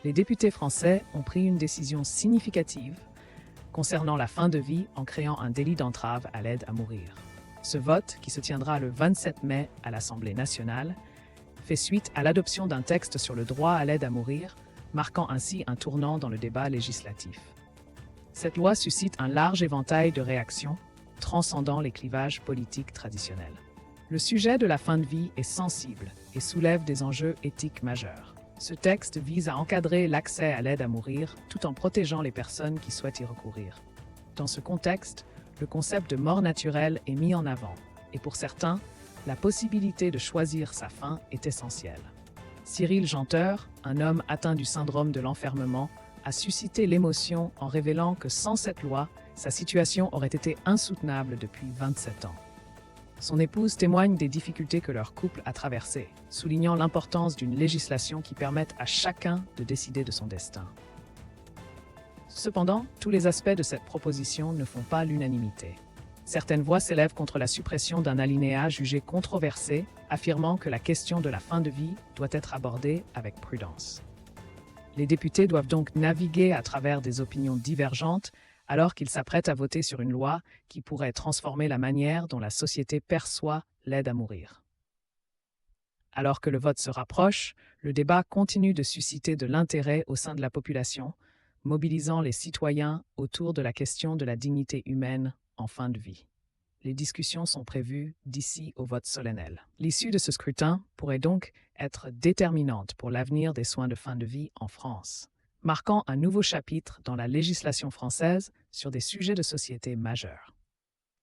les députés français ont pris une décision significative concernant la fin de vie en créant un délit d'entrave à l'aide à mourir. Ce vote, qui se tiendra le 27 mai à l'Assemblée nationale, fait suite à l'adoption d'un texte sur le droit à l'aide à mourir, marquant ainsi un tournant dans le débat législatif. Cette loi suscite un large éventail de réactions, transcendant les clivages politiques traditionnels. Le sujet de la fin de vie est sensible et soulève des enjeux éthiques majeurs. Ce texte vise à encadrer l'accès à l'aide à mourir tout en protégeant les personnes qui souhaitent y recourir. Dans ce contexte, le concept de mort naturelle est mis en avant, et pour certains, la possibilité de choisir sa fin est essentielle. Cyril Janteur, un homme atteint du syndrome de l'enfermement, a suscité l'émotion en révélant que sans cette loi, sa situation aurait été insoutenable depuis 27 ans. Son épouse témoigne des difficultés que leur couple a traversées, soulignant l'importance d'une législation qui permette à chacun de décider de son destin. Cependant, tous les aspects de cette proposition ne font pas l'unanimité. Certaines voix s'élèvent contre la suppression d'un alinéa jugé controversé, affirmant que la question de la fin de vie doit être abordée avec prudence. Les députés doivent donc naviguer à travers des opinions divergentes alors qu'ils s'apprêtent à voter sur une loi qui pourrait transformer la manière dont la société perçoit l'aide à mourir. Alors que le vote se rapproche, le débat continue de susciter de l'intérêt au sein de la population, mobilisant les citoyens autour de la question de la dignité humaine en fin de vie. Les discussions sont prévues d'ici au vote solennel. L'issue de ce scrutin pourrait donc être déterminante pour l'avenir des soins de fin de vie en France, marquant un nouveau chapitre dans la législation française sur des sujets de société majeurs.